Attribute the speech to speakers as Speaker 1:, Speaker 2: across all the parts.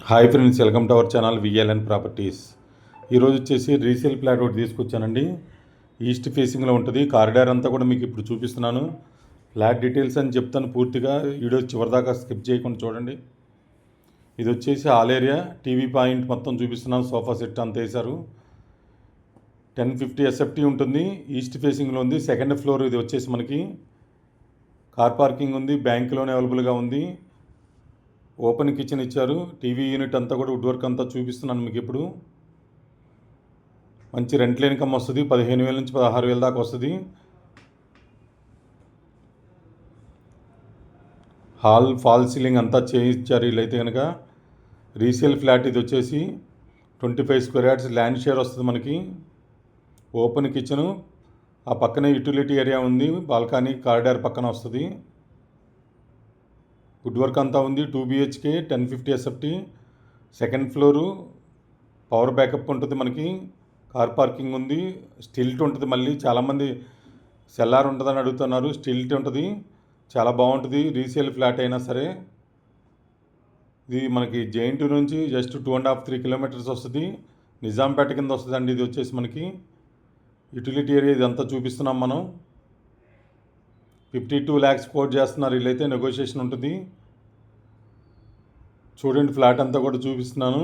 Speaker 1: Hi friends, welcome to our channel VLN properties. ఈరోజు వచ్చేసి resale flat ఒకటి తీసుకొచ్చానండి. ఈస్ట్ ఫేసింగ్లో ఉంటుంది. కారిడార్ అంతా కూడా మీకు ఇప్పుడు చూపిస్తున్నాను. ఫ్లాట్ డీటెయిల్స్ అని చెప్తాను పూర్తిగా. వీడియో చివరిదాకా స్కిప్ చేయకుండా చూడండి. ఇది వచ్చేసి ఆల్ ఏరియా టీవీ పాయింట్ మొత్తం చూపిస్తున్నాను. సోఫా సెట్ అంతా వేశారు. 1050 ఎస్ఎఫ్టీ ఉంటుంది. ఈస్ట్ ఫేసింగ్లో ఉంది. సెకండ్ ఫ్లోర్ ఇది వచ్చేసి మనకి కార్ పార్కింగ్ ఉంది. బ్యాంక్ లోన్ అవైలబుల్గా ఉంది. ఓపెన్ కిచెన్ ఇచ్చారు. టీవీ యూనిట్ అంతా కూడా వుడ్ వర్క్ అంతా చూపిస్తున్నాను మీకు ఇప్పుడు. మంచి రెంటల్ ఇన్కమ్ వస్తుంది. 15,000 నుంచి 16,000 దాకా వస్తుంది. హాల్ ఫాల్ సీలింగ్ అంతా చేయించారు వీళ్ళైతే కనుక. రీసేల్ ఫ్లాట్ ఇది వచ్చేసి 25 స్క్వేర్ యార్డ్స్ ల్యాండ్ షేర్ వస్తుంది మనకి. ఓపెన్ కిచెను, ఆ పక్కనే యూటిలిటీ ఏరియా ఉంది. బాల్కనీ కారిడార్ పక్కన వస్తుంది. వుడ్ వర్క్ అంతా ఉంది. 2 BHK 1050 SFT. Second floor power backup ఉంటుంది మనకి. కార్ పార్కింగ్ ఉంది. స్టిల్ట్ ఉంటుంది. మళ్ళీ చాలామంది సెల్లార్ ఉంటుందని అడుగుతున్నారు. స్టిల్ట్ ఉంటుంది, చాలా బాగుంటుంది. రీసేల్ ఫ్లాట్ అయినా సరే. ఇది మనకి జేఎన్టీ నుంచి జస్ట్ 2.5-3 కిలోమీటర్స్ వస్తుంది. నిజాంపేట కింద వస్తుంది అండి. ఇది వచ్చేసి మనకి యూటిలిటీ ఏరియా ఇదంతా చూపిస్తున్నాం మనం. 52 lakhs కోట్ చేస్తున్నారు వీళ్ళైతే. నెగోషియేషన్ ఉంటుంది. చూడండి, ఫ్లాట్ అంతా కూడా చూపిస్తున్నాను.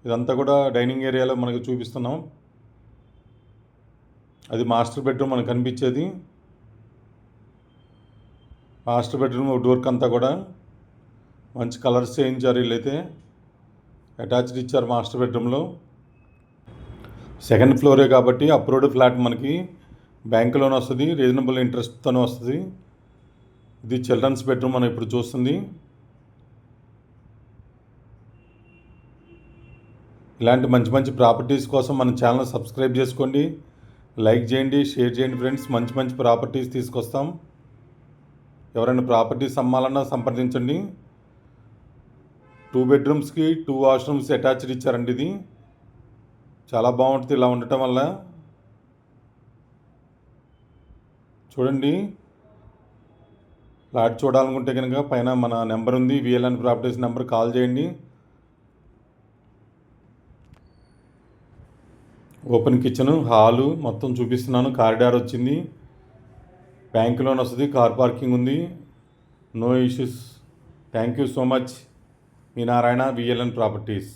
Speaker 1: ఇదంతా కూడా డైనింగ్ ఏరియాలో మనకు చూపిస్తున్నాం. అది మాస్టర్ బెడ్రూమ్ మనకు కనిపించేది. మాస్టర్ బెడ్రూమ్ వుడ్ వర్క్ అంతా కూడా మంచి కలర్స్ చేయించారు వీళ్ళైతే. అటాచ్డ్ ఇచ్చారు మాస్టర్ బెడ్రూమ్లో. సెకండ్ ఫ్లోరే కాబట్టి అప్రూవ్డ్ ఫ్లాట్ మనకి. బ్యాంక్ లోన్ వస్తుంది. రీజనబుల్ ఇంట్రెస్ట్తోనే వస్తుంది. ఇది చిల్డ్రన్స్ బెడ్రూమ్ మనం ఇప్పుడు చూస్తుంది. ఇలాంటి మంచి మంచి ప్రాపర్టీస్ కోసం మన ఛానల్ సబ్స్క్రైబ్ చేసుకోండి, లైక్ చేయండి, షేర్ చేయండి ఫ్రెండ్స్. మంచి మంచి ప్రాపర్టీస్ తీసుకొస్తాం. ఎవరైనా ప్రాపర్టీస్ అమ్మాలన్నా సంప్రదించండి. 2 bedrooms-కి 2 washrooms అటాచ్డ్ ఇచ్చారండి. ఇది చాలా బాగుంటుంది ఇలా ఉండటం వల్ల. చూడండి, ఫ్లాట్ చూడాలనుకుంటే కనుక పైన మన నెంబర్ ఉంది, విఎల్ఎన్ ప్రాపర్టీస్ నెంబర్, కాల్ చేయండి. ఓపెన్ కిచెను, హాలు మొత్తం చూపిస్తున్నాను. కారిడార్ వచ్చింది. బ్యాంక్ లోన్ వస్తుంది. కార్ పార్కింగ్ ఉంది. No issues. Thank you so much. మీ నారాయణ, విఎల్ఎన్ ప్రాపర్టీస్.